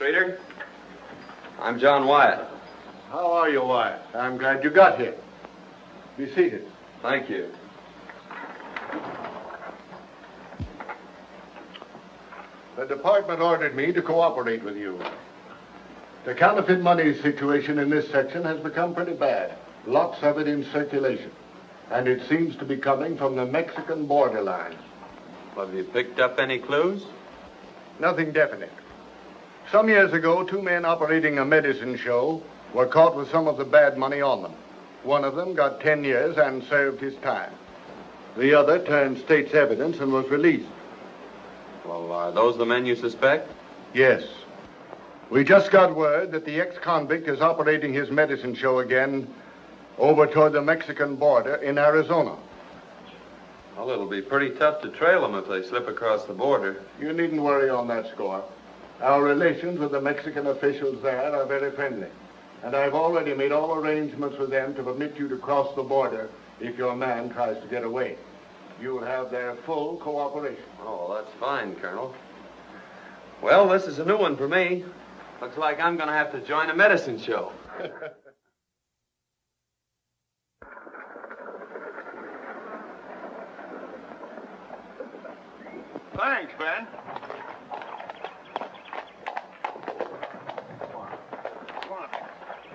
Trader. I'm John Wyatt. How are you, Wyatt? I'm glad you got here. Be seated. Thank you. The department ordered me to cooperate with you. The counterfeit money situation in this section has become pretty bad. Lots of it in circulation. And it seems to be coming from the Mexican borderline. Have you picked up any clues? Nothing definite. Some years ago, 2 men operating a medicine show were caught with some of the bad money on them. One of them got 10 years and served his time. The other turned state's evidence and was released. Well, are those the men you suspect? Yes. We just got word that the ex-convict is operating his medicine show again over toward the Mexican border in Arizona. Well, it'll be pretty tough to trail them if they slip across the border. You needn't worry on that score. Our relations with the Mexican officials there are very friendly. And I've already made all arrangements with them to permit you to cross the border if your man tries to get away. You'll have their full cooperation. Oh, that's fine, Colonel. Well, this is a new one for me. Looks like I'm going to have to join a medicine show. Thanks, Ben.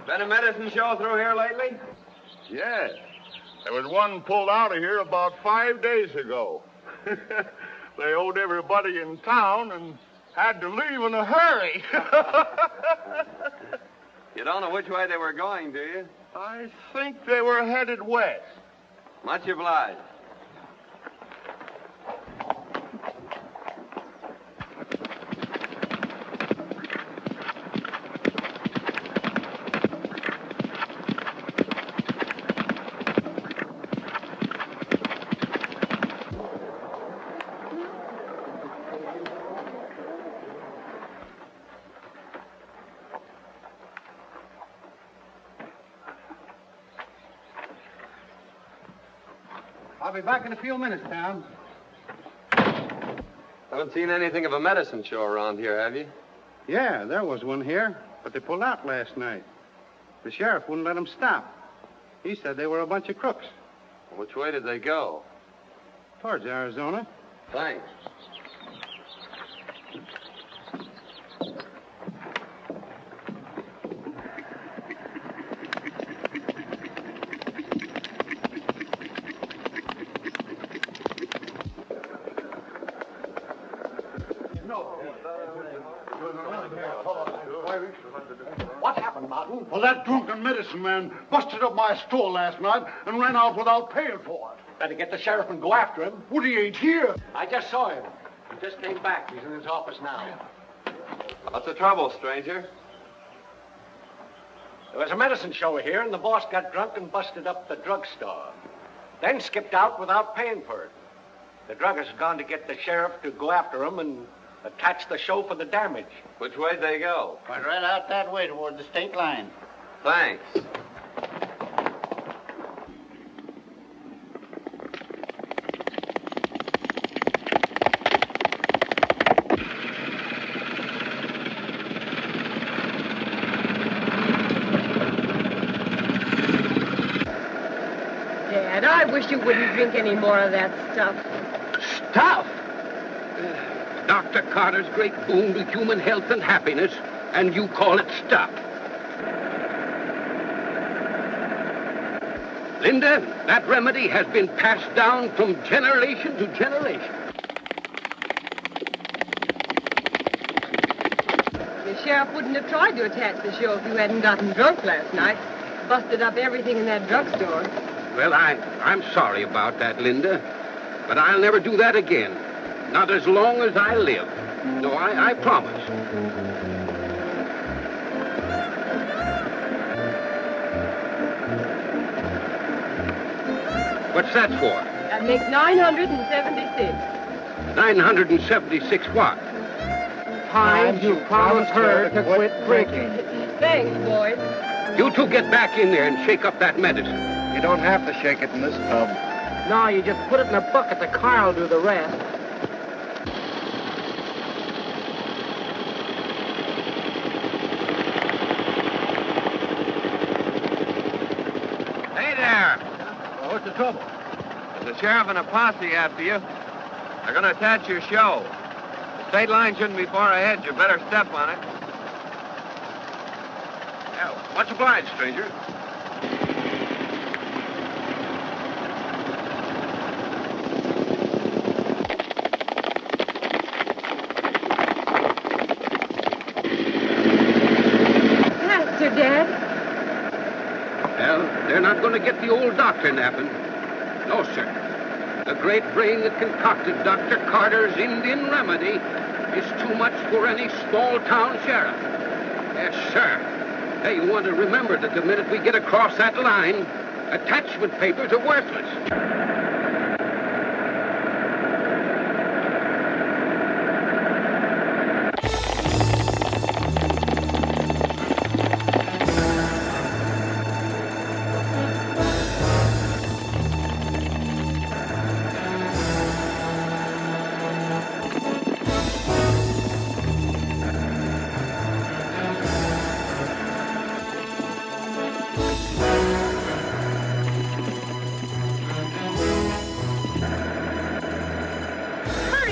Been a medicine show through here lately? Yes. There was one pulled out of here about 5 days ago. They owed everybody in town and had to leave in a hurry. You don't know which way they were going, do you? I think they were headed west. Much obliged. I'll be back in a few minutes, Tom. Haven't seen anything of a medicine show around here, have you? Yeah, there was one here, but they pulled out last night. The sheriff wouldn't let them stop. He said they were a bunch of crooks. Which way did they go? Towards Arizona. Thanks. What happened, Martin? Well, that drunken medicine man busted up my store last night and ran out without paying for it. Better get the sheriff and go after him. Woody ain't here. I just saw him. He just came back. He's in his office now. What's the trouble, stranger? There was a medicine show here, and the boss got drunk and busted up the drugstore. Then skipped out without paying for it. The druggist has gone to get the sheriff to go after him and attach the show for the damage. Which way'd they go? Went right out that way toward the state line. Thanks. Dad, I wish you wouldn't drink any more of that stuff. Stuff? Dr. Carter's great boon to human health and happiness, and you call it stuff. Linda, that remedy has been passed down from generation to generation. The sheriff wouldn't have tried to attach the show if you hadn't gotten drunk last night. Busted up everything in that drugstore. Well, I'm sorry about that, Linda, but I'll never do that again. Not as long as I live. No, I promise. What's that for? That makes 976. 976 what? Times you promised her to quit drinking. Thanks, boys. You two get back in there and shake up that medicine. You don't have to shake it in this tub. No, you just put it in a bucket. The car will do the rest. What's the trouble? There's a sheriff and a posse after you. They're going to attach your show. The state line shouldn't be far ahead. You better step on it. Yeah, much obliged, stranger. Faster, Dad. Well, they're not going to get the old doctor napping. No, sir. The great brain that concocted Dr. Carter's Indian remedy is too much for any small-town sheriff. Yes, sir. Hey, you want to remember that the minute we get across that line, attachment papers are worthless.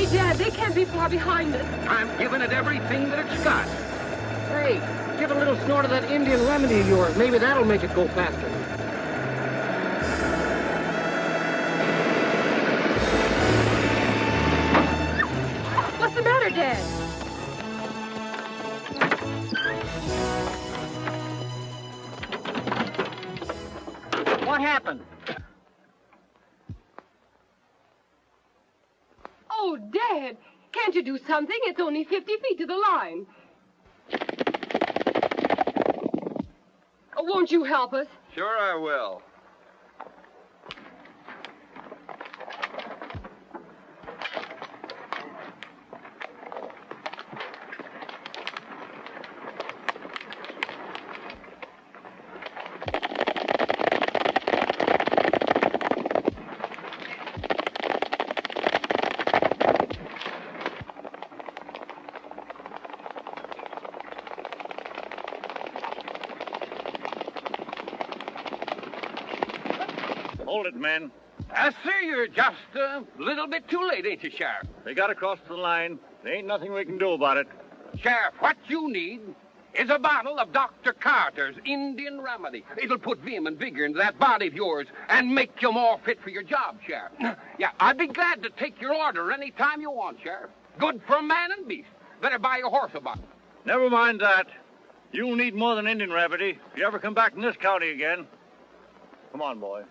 Dad, they can't be far behind us. I'm giving it everything that it's got. Hey, give a little snort of that Indian remedy of yours. Maybe that'll make it go faster. What's the matter, Dad? What happened? Oh, Dad, can't you do something? It's only 50 feet to the line. Oh, won't you help us? Sure I will. Hold it, men. Sir, you're just a little bit too late, ain't you, Sheriff? They got across the line. There ain't nothing we can do about it. Sheriff, what you need is a bottle of Dr. Carter's Indian remedy. It'll put vim and vigor into that body of yours and make you more fit for your job, Sheriff. Yeah, I'd be glad to take your order any time you want, Sheriff. Good for man and beast. Better buy your horse a bottle. Never mind that. You'll need more than Indian remedy if you ever come back in this county again. Come on, boy.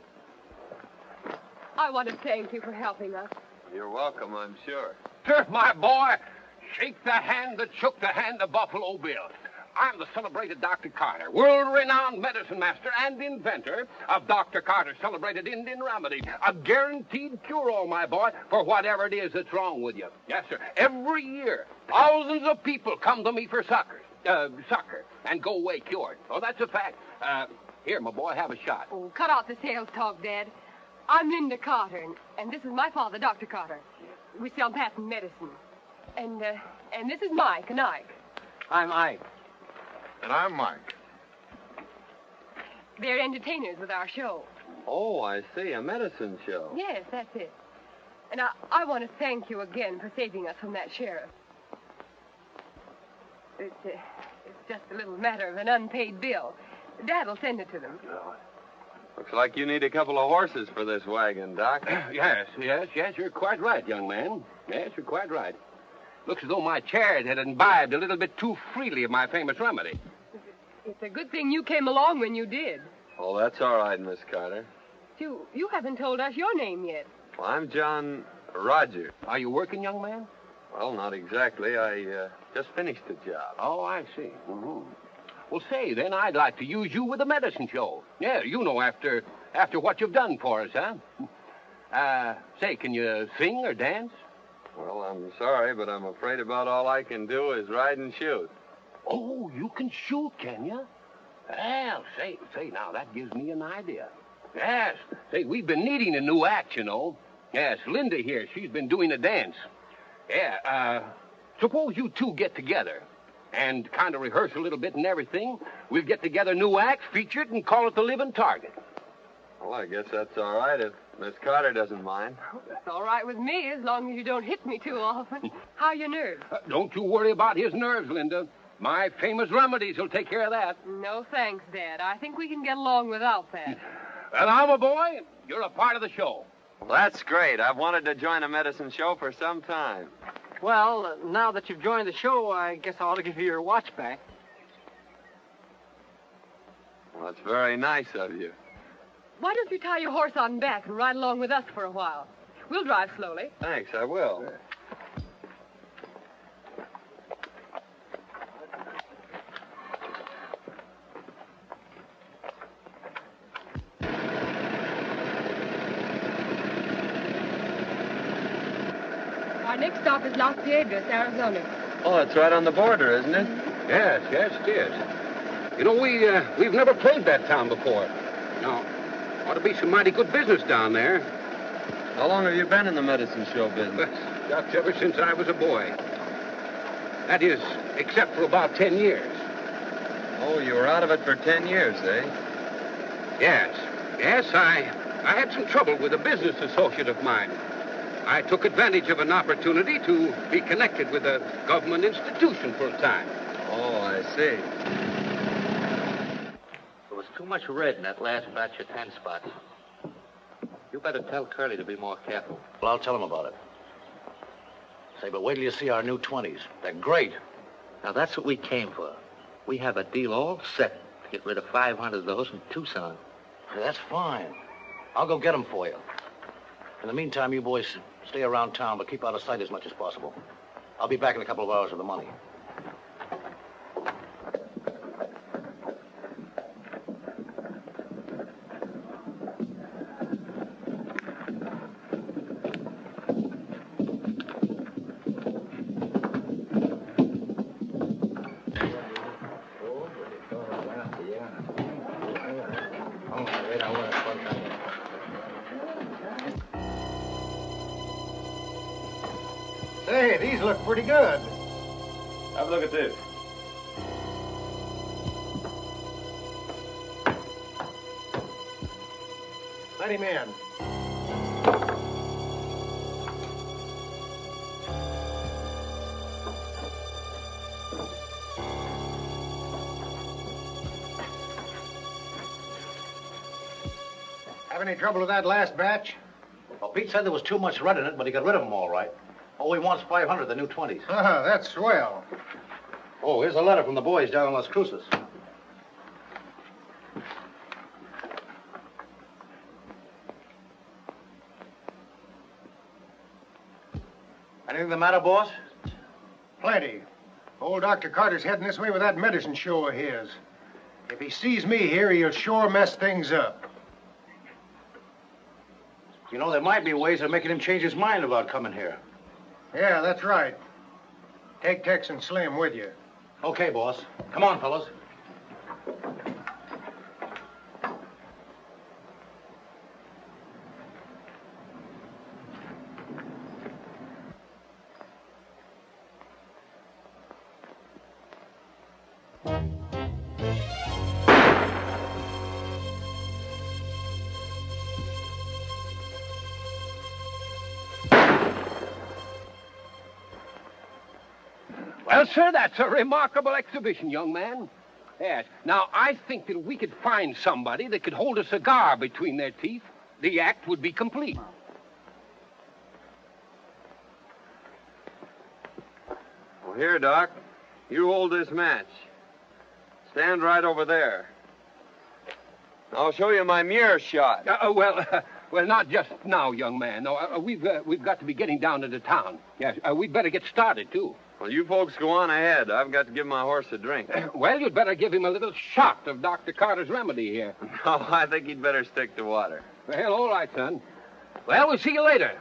I want to thank you for helping us. You're welcome, I'm sure. Sir, my boy, shake the hand that shook the hand of Buffalo Bill. I'm the celebrated Dr. Carter, world-renowned medicine master and inventor of Dr. Carter's celebrated Indian remedy. A guaranteed cure-all, my boy, for whatever it is that's wrong with you. Yes, sir. Every year, thousands of people come to me for succor and go away cured. Oh, that's a fact. Here, my boy, have a shot. Oh, cut out the sales talk, Dad. I'm Linda Carter, and this is my father, Dr. Carter. We sell patent medicine. And this is Mike and Ike. I'm Ike. And I'm Mike. They're entertainers with our show. Oh, I see. A medicine show. Yes, that's it. And I want to thank you again for saving us from that sheriff. It's just a little matter of an unpaid bill. Dad will send it to them. Looks like you need a couple of horses for this wagon, Doc. Yes, you're quite right, young man. Yes, you're quite right. Looks as though my chariot had imbibed a little bit too freely of my famous remedy. It's a good thing you came along when you did. Oh, that's all right, Miss Carter. You haven't told us your name yet. Well, I'm John Roger. Are you working, young man? Well, not exactly. I just finished the job. Oh, I see. Mm-hmm. Well, say, then I'd like to use you with a medicine show. Yeah, you know, after what you've done for us, huh? Say, can you sing or dance? Well, I'm sorry, but I'm afraid about all I can do is ride and shoot. Oh, you can shoot, can you? Well, say, now, that gives me an idea. Yes, say, we've been needing a new act, you know. Yes, Linda here, she's been doing a dance. Yeah, suppose you two get together and kind of rehearse a little bit and everything. We'll get together a new act, feature it, and call it The Living Target. Well, I guess that's all right if Miss Carter doesn't mind. It's all right with me as long as you don't hit me too often. How are your nerves? Don't you worry about his nerves, Linda. My famous remedies will take care of that. No thanks, Dad. I think we can get along without that. And I'm a boy. You're a part of the show. Well, that's great. I've wanted to join a medicine show for some time. Well, now that you've joined the show, I guess I ought to give you your watch back. Well, that's very nice of you. Why don't you tie your horse on back and ride along with us for a while? We'll drive slowly. Thanks, I will. Our next stop is Las Piedras, Arizona. Oh, it's right on the border, isn't it? Yes, it is. You know, we've never played that town before. No. Ought to be some mighty good business down there. How long have you been in the medicine show business? Just ever since I was a boy. That is, except for about 10 years. Oh, you were out of it for 10 years, eh? Yes. Yes, I had some trouble with a business associate of mine. I took advantage of an opportunity to be connected with a government institution for a time. Oh, I see. There was too much red in that last batch of 10 spots. You better tell Curly to be more careful. Well, I'll tell him about it. Say, but wait till you see our new 20s. They're great. Now, that's what we came for. We have a deal all set to get rid of 500 of those in Tucson. Hey, that's fine. I'll go get them for you. In the meantime, you boys stay around town, but keep out of sight as much as possible. I'll be back in a couple of hours with the money. Hey, these look pretty good. Have a look at this. Let him in. Have any trouble with that last batch? Well, Pete said there was too much red in it, but he got rid of them all right. All he wants 500, the new 20s. That's swell. Oh, here's a letter from the boys down in Las Cruces. Anything the matter, boss? Plenty. Old Dr. Carter's heading this way with that medicine show of his. If he sees me here, he'll sure mess things up. You know, there might be ways of making him change his mind about coming here. Yeah, that's right. Take Tex and Slim with you. Okay, boss. Come on, fellas. Well, sir, that's a remarkable exhibition, young man. Yes. Now, I think that if we could find somebody that could hold a cigar between their teeth, the act would be complete. Well, here, Doc. You hold this match. Stand right over there. I'll show you my mirror shot. Well, not just now, young man. No, we've got to be getting down into town. Yes, we'd better get started, too. Well, you folks go on ahead. I've got to give my horse a drink. Well, you'd better give him a little shot of Dr. Carter's remedy here. No, I think he'd better stick to water. Well, all right, son. Well, we'll see you later.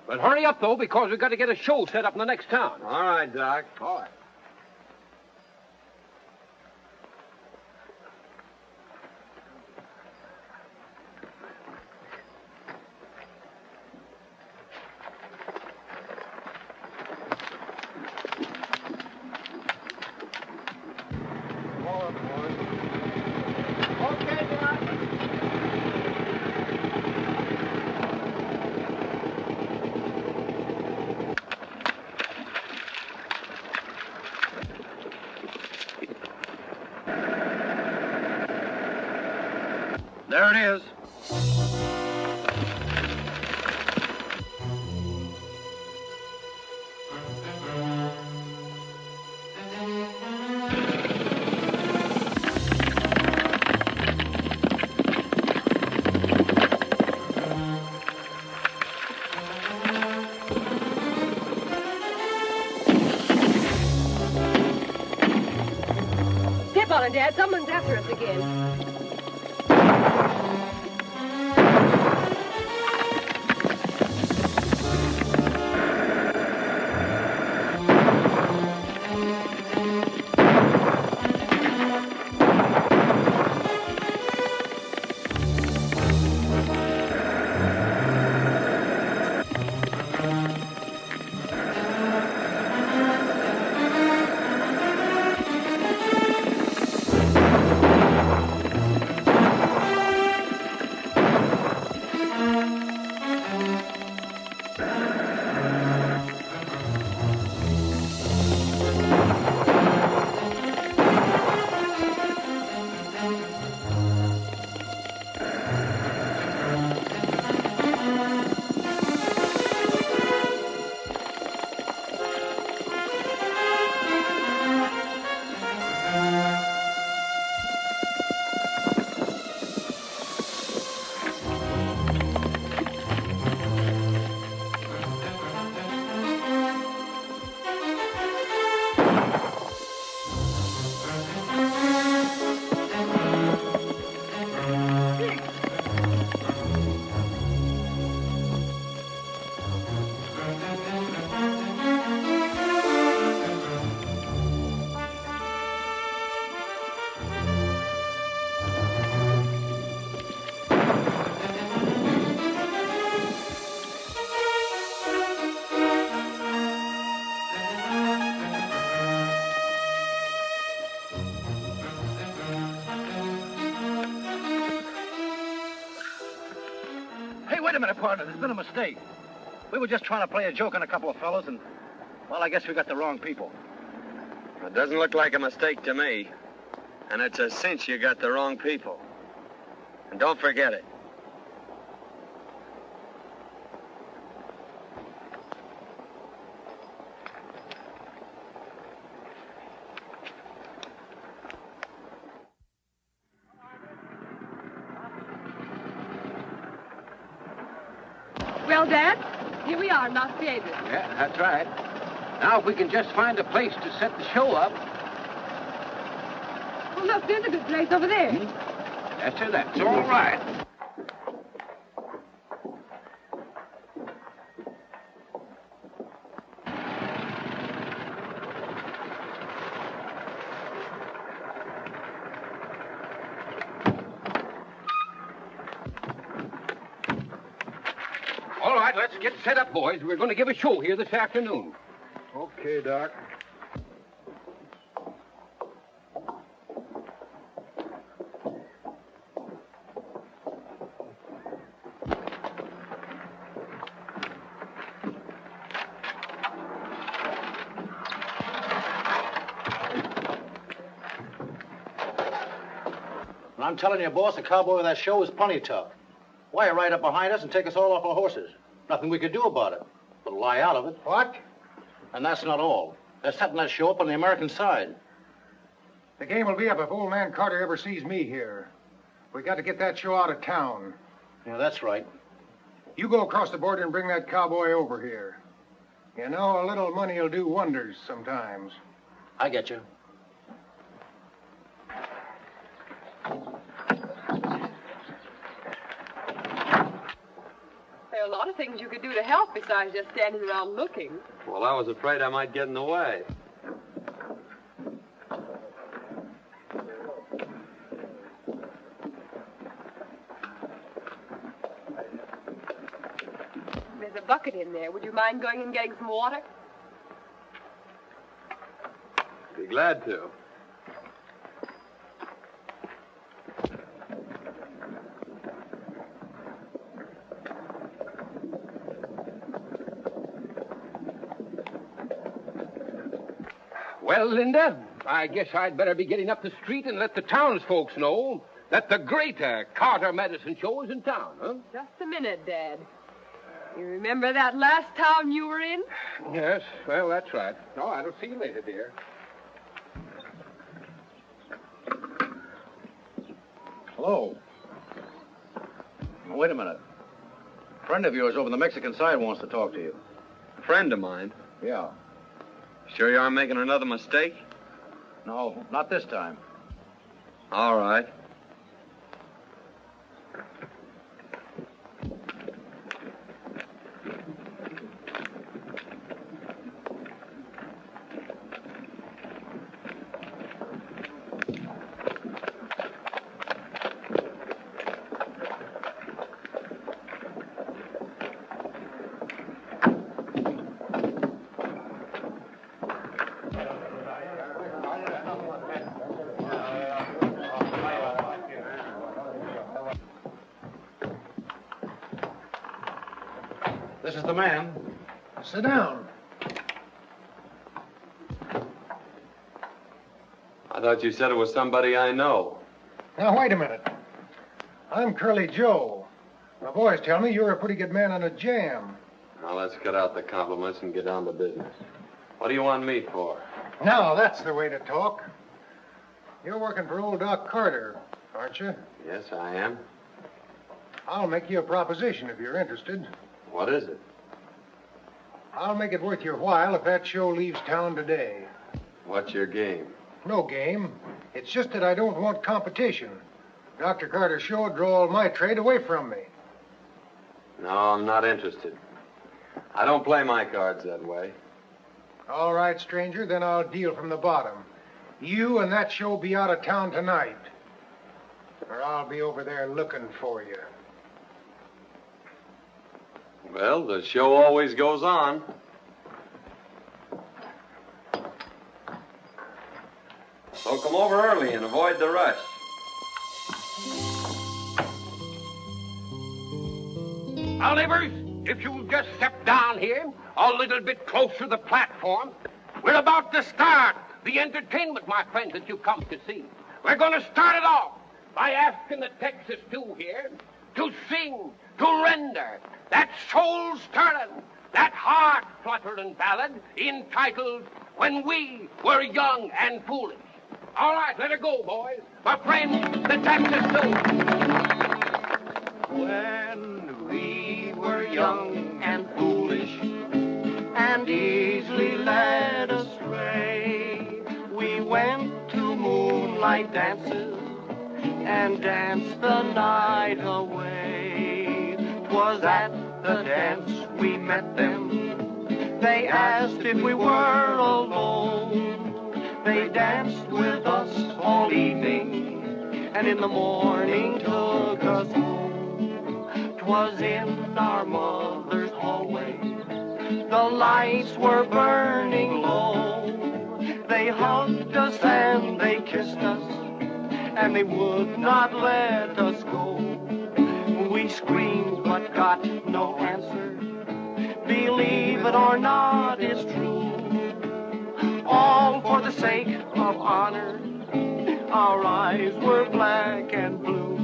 But hurry up, though, because we've got to get a show set up in the next town. All right, Doc. All right. There it is. Step on it, Dad. Someone's after us again. Wait a minute, partner. There's been a mistake. We were just trying to play a joke on a couple of fellows, and, well, I guess we got the wrong people. It doesn't look like a mistake to me. And it's a cinch you got the wrong people. And don't forget it. Well, Dad, here we are in Las Vegas. Yeah, that's right. Now, if we can just find a place to set the show up. Oh, look, there's a good place over there. That's all right. All right, let's get set up, boys. We're going to give a show here this afternoon. Okay, Doc. And I'm telling you, boss, the cowboy of that show is plenty tough. Wyatt right up behind us and take us all off our horses. Nothing we could do about it, but lie out of it. What? And that's not all. They're setting that show up on the American side. The game will be up if old man Carter ever sees me here. We got to get that show out of town. Yeah, that's right. You go across the border and bring that cowboy over here. You know, a little money will do wonders sometimes. I get you. There are a lot of things you could do to help besides just standing around looking. Well, I was afraid I might get in the way. There's a bucket in there. Would you mind going and getting some water? Be glad to. Well, Linda, I guess I'd better be getting up the street and let the townsfolk know. that the great Carter Medicine Show is in town, huh? Just a minute, Dad. You remember that last town you were in? Yes, well, that's right. All right, I'll see you later, dear. Hello. Wait a minute. A friend of yours over the Mexican side wants to talk to you. A friend of mine. Yeah. Sure you aren't making another mistake? No, not this time. All right. This is the man. Sit down. I thought you said it was somebody I know. Now, wait a minute. I'm Curly Joe. My boys tell me you're a pretty good man on a jam. Now, let's cut out the compliments and get down to business. What do you want me for? Now, that's the way to talk. You're working for old Doc Carter, aren't you? Yes, I am. I'll make you a proposition if you're interested. What is it? I'll make it worth your while if that show leaves town today. What's your game? No game. It's just that I don't want competition. Dr. Carter's show would draw all my trade away from me. No, I'm not interested. I don't play my cards that way. All right, stranger, then I'll deal from the bottom. You and that show be out of town tonight, or I'll be over there looking for you. Well, the show always goes on. So come over early and avoid the rush. Now, neighbors, if you'll just step down here a little bit closer to the platform, we're about to start the entertainment, my friends, that you come to see. We're going to start it off by asking the Texas Two here to sing, to render that soul-stirring, that heart-fluttering ballad entitled When We Were Young and Foolish. All right, let it go, boys. My friends, the Texas Two. When we were young and foolish and easily led astray, we went to moonlight dances and danced the night away. 'Twas at the dance we met them. They asked if we were alone. They danced with us all evening and in the morning took us home. 'Twas in our mother's hallway. The lights were burning low. They hugged us and they kissed us, and they would not let us go. We screamed but got no answer. Believe it or not, it's true. All for the sake of honor, our eyes were black and blue.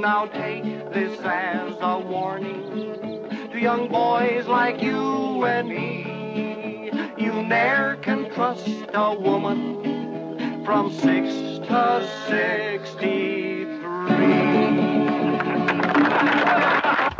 Now take this as a warning to young boys like you and me. You ne'er can trust a woman from 6 to 63.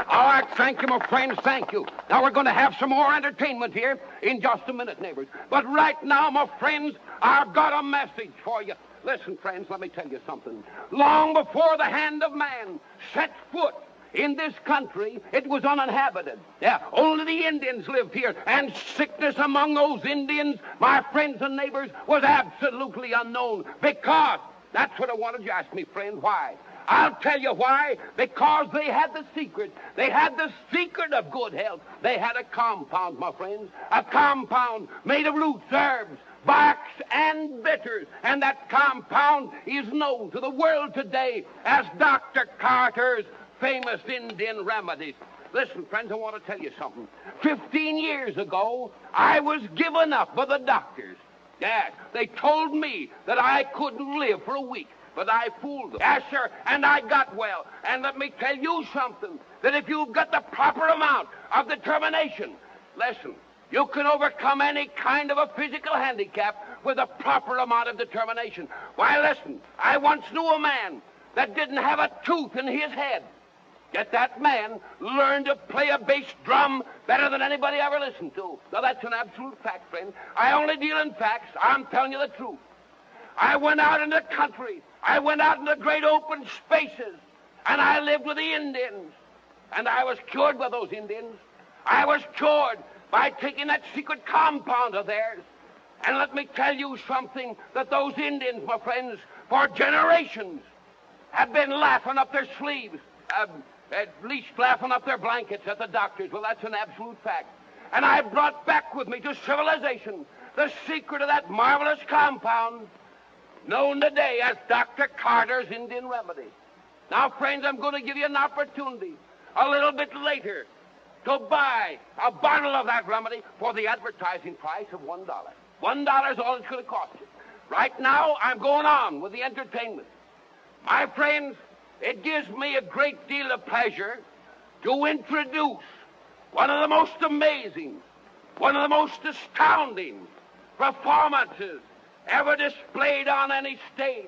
All right, thank you, my friends, thank you. Now we're going to have some more entertainment here in just a minute, neighbors. But right now, my friends, I've got a message for you. Listen, friends, let me tell you something. Long before the hand of man set foot in this country, it was uninhabited. Yeah, only the Indians lived here, and sickness among those Indians, my friends and neighbors, was absolutely unknown. Because, that's what I wanted you to ask me, friend, why? I'll tell you why. Because they had the secret. They had the secret of good health. They had a compound, my friends. A compound made of roots, herbs, barks, and bitters. And that compound is known to the world today as Dr. Carter's famous Indian remedies. Listen, friends, I want to tell you something. 15 years ago, I was given up by the doctors. Yeah, they told me that I couldn't live for a week. But I fooled them. Yes, sir, and I got well. And let me tell you something, that if you've got the proper amount of determination, listen, you can overcome any kind of a physical handicap with a proper amount of determination. Why, listen, I once knew a man that didn't have a tooth in his head. Yet that man learned to play a bass drum better than anybody ever listened to. Now, that's an absolute fact, friend. I only deal in facts. I'm telling you the truth. I went out in the country. I went out in the great open spaces, and I lived with the Indians. And I was cured by those Indians. I was cured by taking that secret compound of theirs. And let me tell you something, that those Indians, my friends, for generations, have been laughing up their sleeves, at least laughing up their blankets at the doctors. Well, that's an absolute fact. And I brought back with me to civilization the secret of that marvelous compound known today as Dr. Carter's Indian Remedy. Now, friends, I'm going to give you an opportunity a little bit later to buy a bottle of that remedy for the advertising price of $1. $1 is all it's going to cost you. Right now, I'm going on with the entertainment. My friends, it gives me a great deal of pleasure to introduce one of the most amazing, one of the most astounding performances ever displayed on any stage.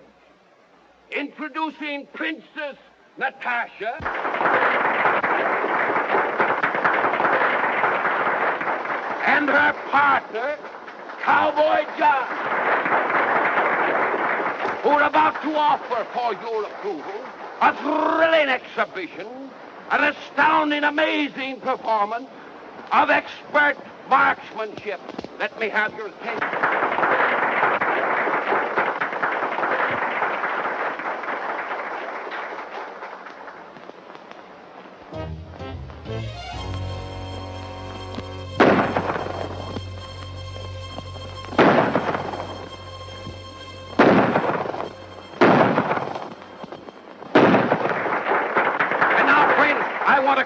Introducing Princess Natasha and her partner, Cowboy John, who are about to offer for your approval a thrilling exhibition, an astounding, amazing performance of expert marksmanship. Let me have your attention.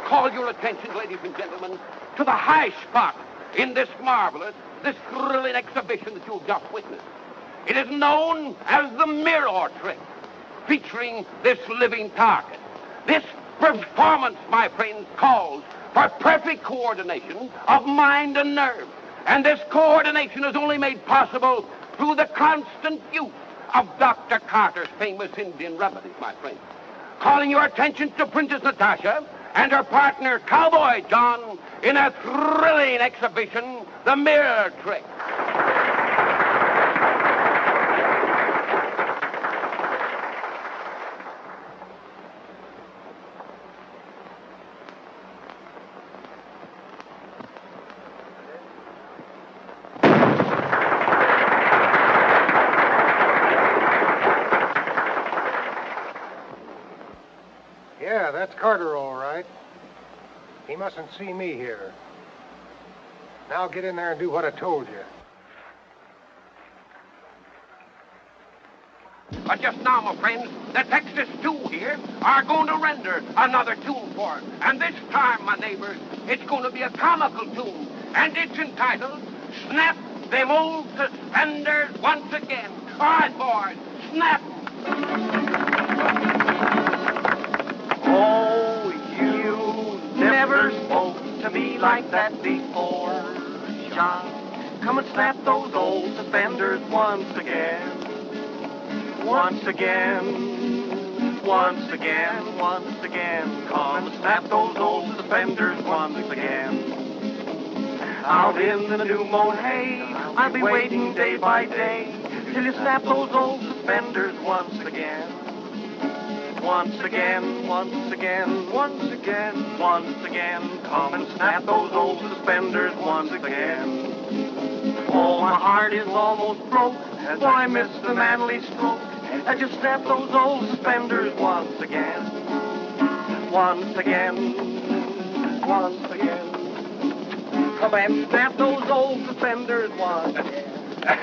Call your attention, ladies and gentlemen, to the high spot in this marvelous, this thrilling exhibition that you've just witnessed. It is known as the mirror trick, featuring this living target. This performance, my friends, calls for perfect coordination of mind and nerve. And this coordination is only made possible through the constant use of Dr. Carter's famous Indian remedies, my friends. Calling your attention to Princess Natasha and her partner, Cowboy John, in a thrilling exhibition, the mirror trick. Yeah, that's Carter, all right. He mustn't see me here. Now get in there and do what I told you. But just now, my friends, the Texas 2 here are going to render another tune for it. And this time, my neighbors, it's going to be a comical tune. And it's entitled, Snap Them Old Suspenders Once Again. All right, boys, snap 'em. Oh, you never spoke to me like that before, John. Come and snap those old suspenders once again. Once again, once again, once again. Come and snap those old suspenders once again. Out in the new mown hay, I'll be waiting day by day till you snap those old suspenders once again. Once again, once again, once again, once again. Come and snap those old suspenders once again. Oh, my heart is almost broke, for I miss the manly stroke as you snap those old suspenders once again. Once again, once again. Come and snap those old suspenders once again. And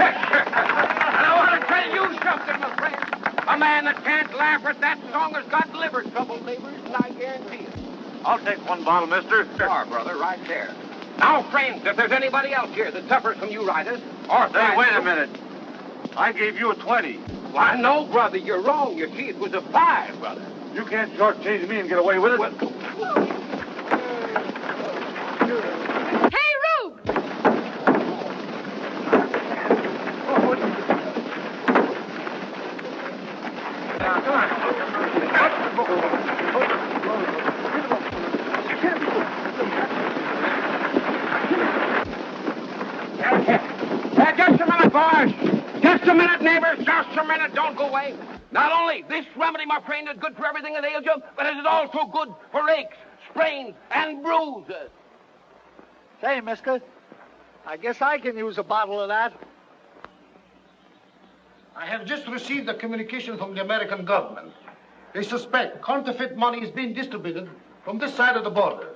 I want to tell you something, my friend. A man that can't laugh at that song has got liver trouble, neighbors, and I guarantee it. I'll take one bottle, mister. Sure, brother, right there. Now, friends, if there's anybody else here that suffers from uritis or... Hey, wait a minute. I gave you a 20. Why, no, brother, you're wrong. You see, it was a 5, brother. You can't shortchange me and get away with it. Hey, Rube! Just a minute, boys. Just a minute, neighbors. Just a minute. Don't go away. Not only this remedy, my friend, is good for everything that ails you, but it is also good for aches, sprains, and bruises. Say, mister, I guess I can use a bottle of that. I have just received a communication from the American government. They suspect counterfeit money is being distributed from this side of the border.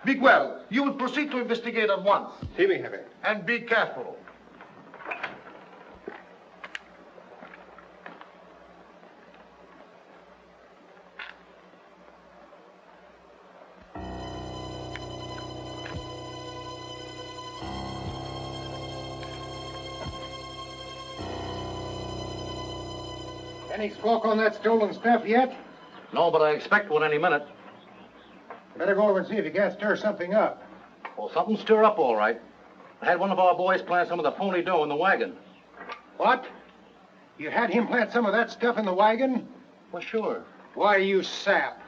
Bigwell, you will proceed to investigate at once. See me, Heavy. And be careful. Any squawk on that stolen stuff yet? No, but I expect one any minute. Better go over and see if you can't stir something up. Well, something stir up all right. I had one of our boys plant some of the phony dough in the wagon. What? You had him plant some of that stuff in the wagon? Well, sure. Why, you sap.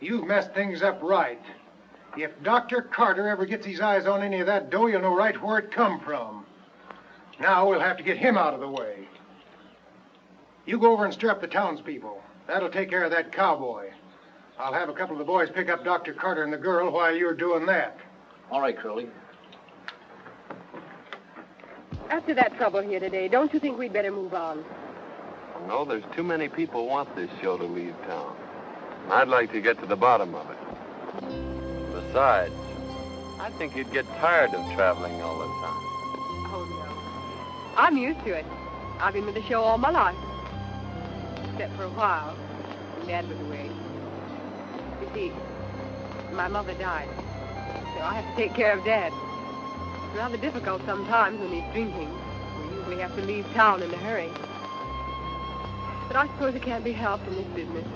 You've messed things up right. If Dr. Carter ever gets his eyes on any of that dough, you'll know right where it come from. Now we'll have to get him out of the way. You go over and stir up the townspeople. That'll take care of that cowboy. I'll have a couple of the boys pick up Dr. Carter and the girl while you're doing that. All right, Curly. After that trouble here today, don't you think we'd better move on? No, there's too many people want this show to leave town. And I'd like to get to the bottom of it. Besides, I think you'd get tired of traveling all the time. Oh, no. I'm used to it. I've been with the show all my life. Except for a while, when Dad was away. You see, my mother died, so I have to take care of Dad. It's rather difficult sometimes when he's drinking. We usually have to leave town in a hurry. But I suppose it can't be helped in this business.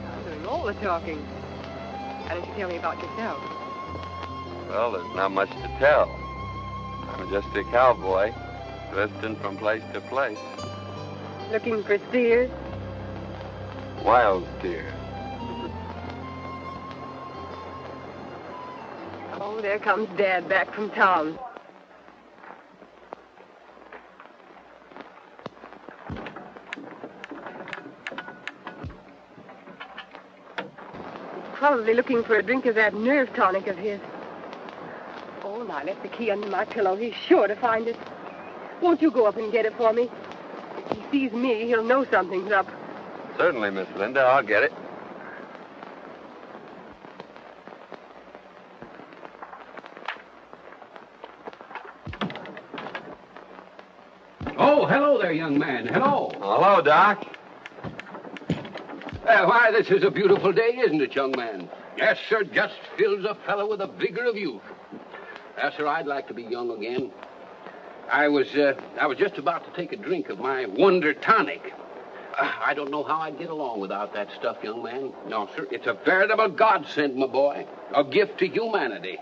I'm doing all the talking. Why don't you tell me about yourself? Well, there's not much to tell. I'm just a cowboy, drifting from place to place. Looking for steers? Wild steer. Oh, there comes Dad back from town. He's probably looking for a drink of that nerve tonic of his. Oh, and I left the key under my pillow. He's sure to find it. Won't you go up and get it for me? If he sees me, he'll know something's up. Certainly, Miss Linda. I'll get it. Oh, hello there, young man. Hello. Hello, Doc. Why, this is a beautiful day, isn't it, young man? Yes, sir, just fills a fellow with the vigor of youth. Yes, sir, I'd like to be young again. I was just about to take a drink of my Wonder Tonic. I don't know how I'd get along without that stuff, young man. No, sir, it's a veritable godsend, my boy. A gift to humanity.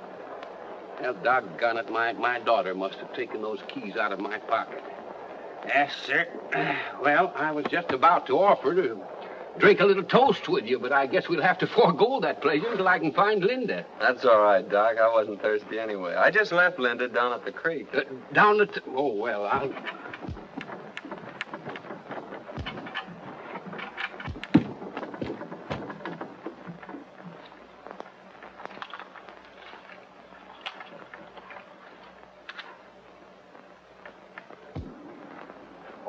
Well, doggone it, my daughter must have taken those keys out of my pocket. Yes, sir. Well, I was just about to offer to drink a little toast with you, but I guess we'll have to forego that pleasure until I can find Linda. That's all right, Doc. I wasn't thirsty anyway. I just left Linda down at the creek. Down at the... Oh, well, I'll...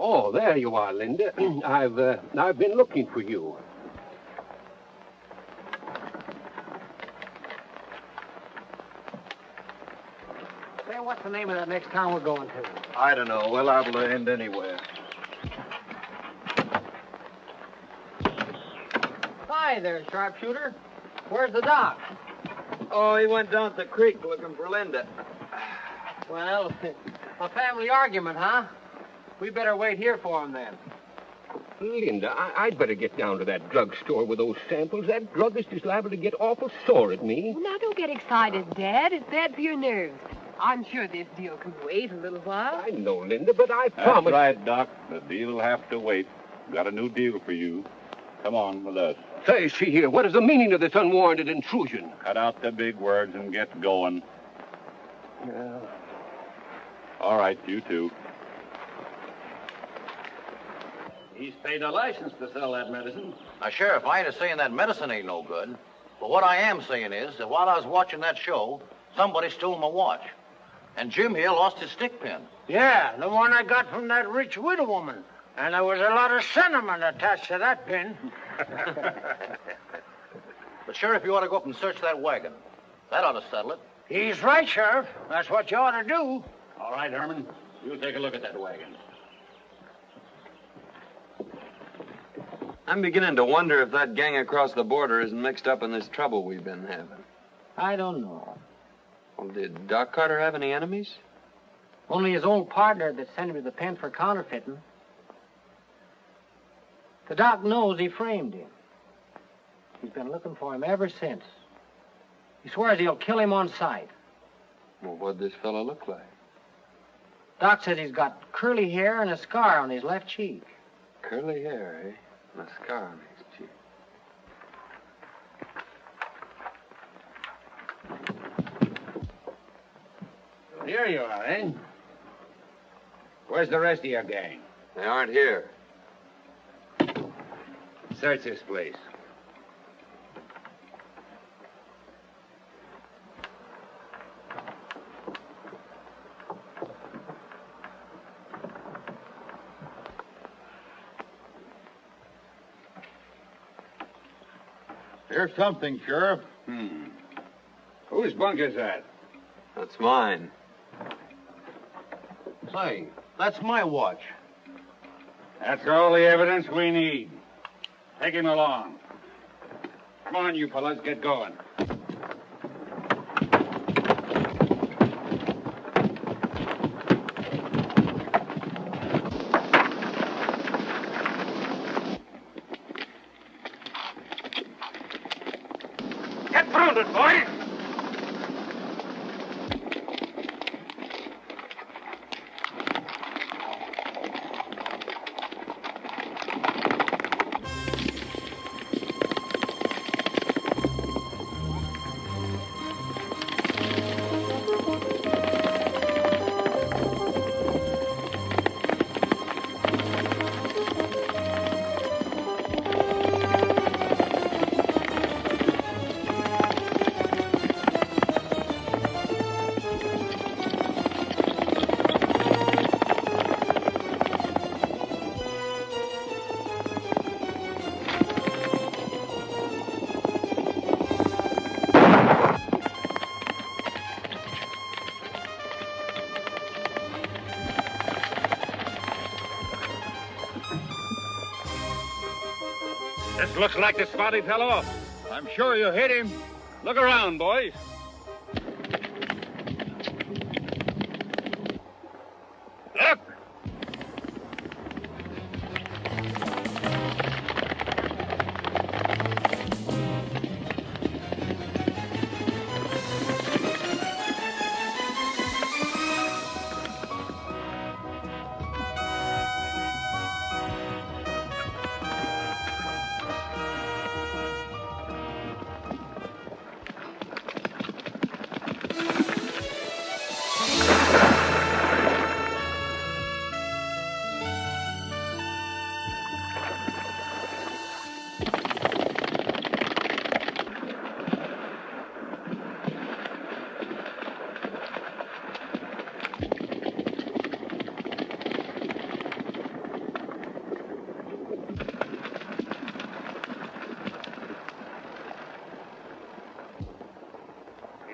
Oh, there you are, Linda. I've been looking for you. Say, what's the name of that next town we're going to? I don't know. We're liable to end anywhere. Hi there, sharpshooter. Where's the doc? Oh, he went down to the creek looking for Linda. Well, a family argument, huh? We better wait here for him then. Linda, I'd better get down to that drugstore with those samples. That druggist is liable to get awful sore at me. Well, now, don't get excited, Dad. It's bad for your nerves. I'm sure this deal can wait a little while. I know, Linda, but I That's promised... right, Doc. The deal'll have to wait. Got a new deal for you. Come on with us. Say, see here, what is the meaning of this unwarranted intrusion? Cut out the big words and get going. Yeah. All right, you two. He's paid a license to sell that medicine. Now, Sheriff, I ain't saying that medicine ain't no good. But what I am saying is that while I was watching that show, somebody stole my watch. And Jim here lost his stick pin. Yeah, the one I got from that rich widow woman. And there was a lot of sentiment attached to that pin. But, Sheriff, you ought to go up and search that wagon. That ought to settle it. He's right, Sheriff. That's what you ought to do. All right, Herman. You take a look at that wagon. I'm beginning to wonder if that gang across the border isn't mixed up in this trouble we've been having. I don't know. Well, did Doc Carter have any enemies? Only his old partner that sent him to the pen for counterfeiting. The doc knows he framed him. He's been looking for him ever since. He swears he'll kill him on sight. Well, what'd this fellow look like? Doc says he's got curly hair and a scar on his left cheek. Curly hair, eh? And a scar on his cheek. Here you are, eh? Where's the rest of your gang? They aren't here. Search this place. Here's something, Sheriff. Whose bunk is that? That's mine. Say, that's my watch. That's all the evidence we need. Take him along. Come on, you fellas, get going. Get grounded, boys! This looks like the spot he fell off. I'm sure you hit him. Look around, boys. Look!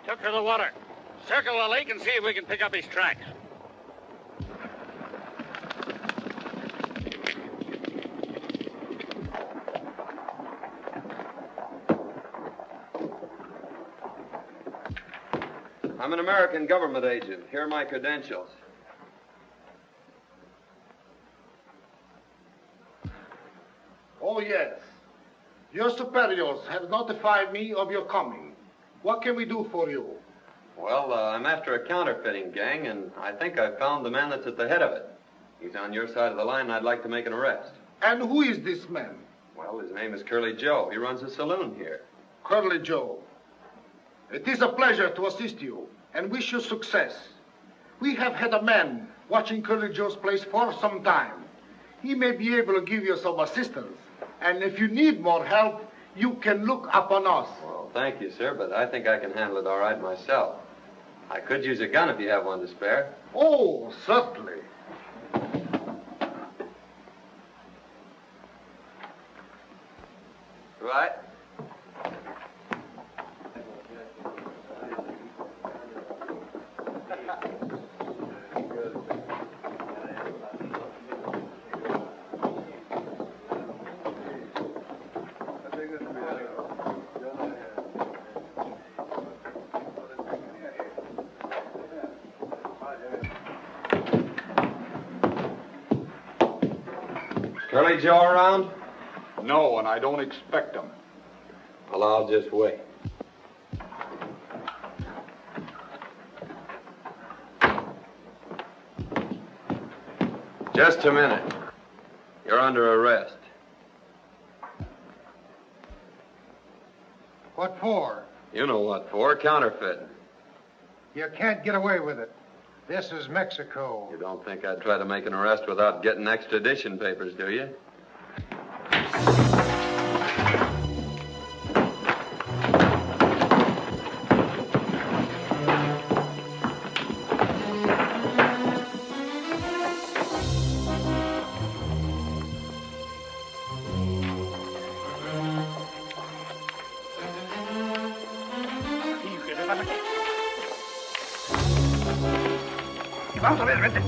Took to the water. Circle the lake and see if we can pick up his tracks. I'm an American government agent. Here are my credentials. Oh, yes. Your superiors have notified me of your coming. What can we do for you? Well, I'm after a counterfeiting gang, and I think I've found the man that's at the head of it. He's on your side of the line, and I'd like to make an arrest. And who is this man? Well, his name is Curly Joe. He runs a saloon here. Curly Joe. It is a pleasure to assist you, and wish you success. We have had a man watching Curly Joe's place for some time. He may be able to give you some assistance, and if you need more help, you can look upon us. Well, thank you, sir, but I think I can handle it all right myself. I could use a gun if you have one to spare. Oh, certainly. Right. Curly Joe around? No, and I don't expect him. Well, I'll just wait. Just a minute. You're under arrest. What for? You know what for. Counterfeiting. You can't get away with it. This is Mexico. You don't think I'd try to make an arrest without getting extradition papers, do you? Vamos a ver, vente.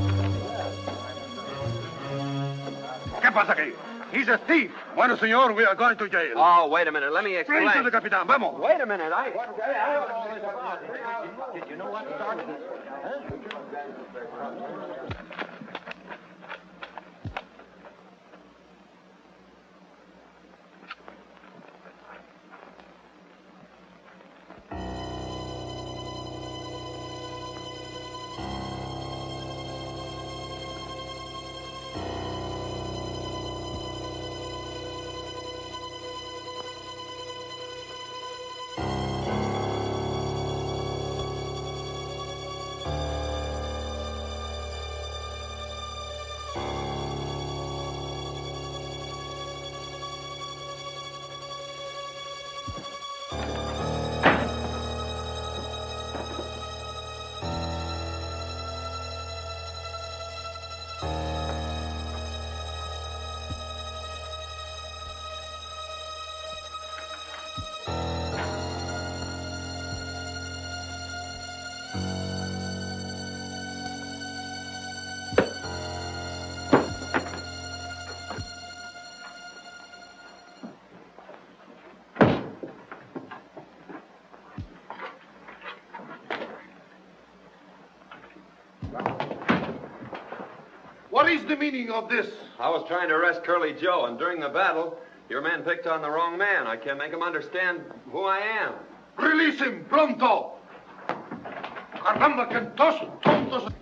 ¿Qué pasa aquí? He's a thief. Bueno, señor, we are going to jail. Oh, wait a minute. Let me explain. Straight to the capitán. Vamos. Wait a minute. Did you know what started this? What is the meaning of this? I was trying to arrest Curly Joe, and during the battle, your man picked on the wrong man. I can't make him understand who I am. Release him, pronto! Caramba, que dos tontos!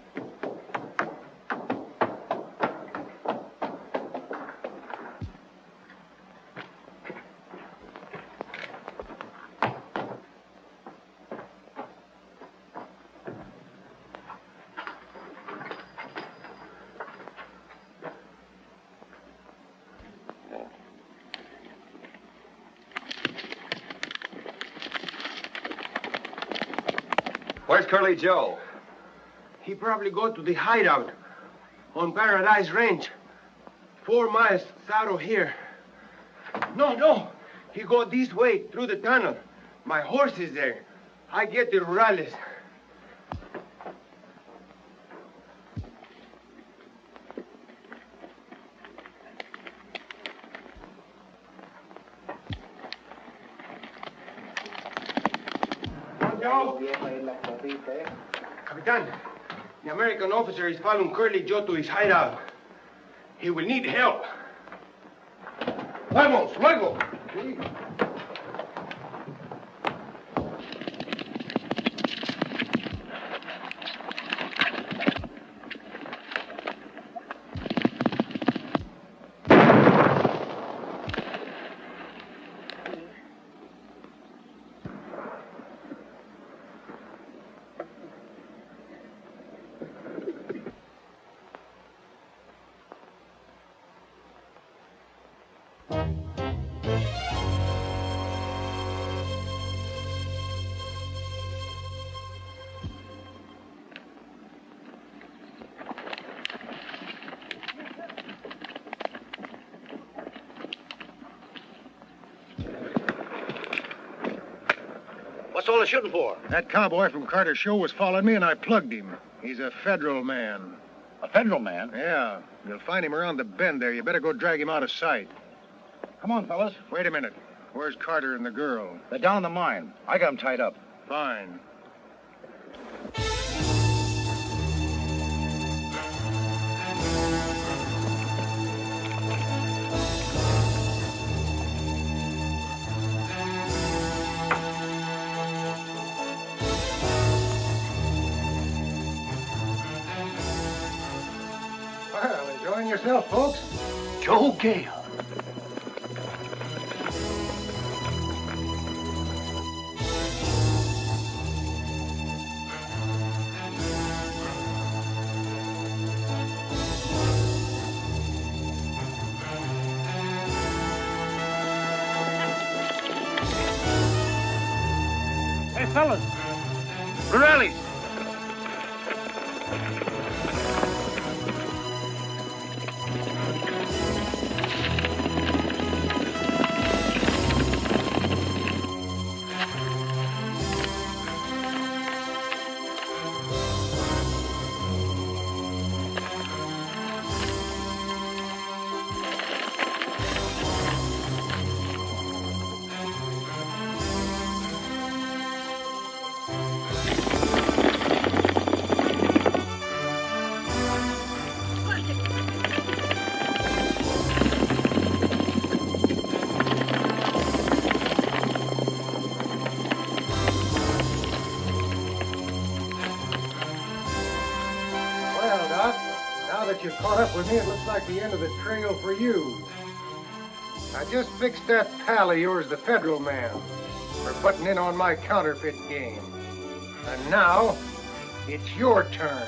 Where's Curly Joe? He probably go to the hideout on Paradise Range, 4 miles south of here. No. He go this way through the tunnel. My horse is there. I get the rurales. Capitan, the American officer is following Curly Joe to his hideout. He will need help. Vamos, luego. What's all the shooting for? That cowboy from Carter's show was following me, and I plugged him. He's a federal man. A federal man? Yeah. You'll find him around the bend there. You better go drag him out of sight. Come on, fellas. Wait a minute. Where's Carter and the girl? They're down in the mine. I got them tied up. Fine. Well, enjoying yourself, folks? Joe Gale. Hey, fellas. Rurales. Well, Doc, now that you've caught up with me, it looks like the end of the trail for you. I just fixed that pal of yours, the federal man, for butting in on my counterfeit game. And now, it's your turn.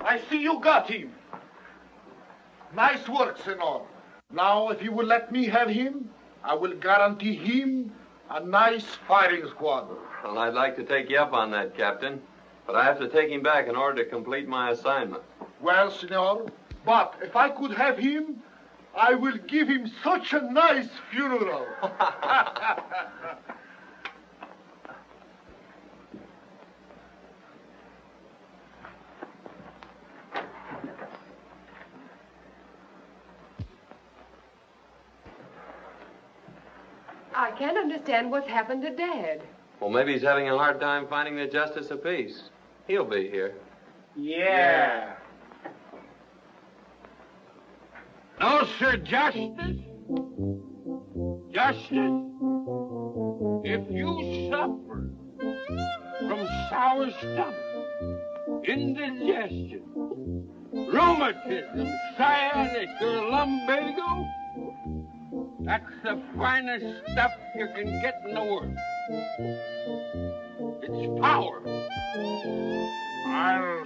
I see you got him. Nice work, Senor. Now, if you will let me have him, I will guarantee him a nice firing squad. Well, I'd like to take you up on that, Captain, but I have to take him back in order to complete my assignment. Well, Senor, but if I could have him, I will give him such a nice funeral. I can't understand what's happened to Dad. Well, maybe he's having a hard time finding the justice of peace. He'll be here. Yeah. No, sir, justice. Justice. If you suffer from sour stomach, indigestion, rheumatism, sciatic, or lumbago, that's the finest stuff you can get in the world. It's power. I'll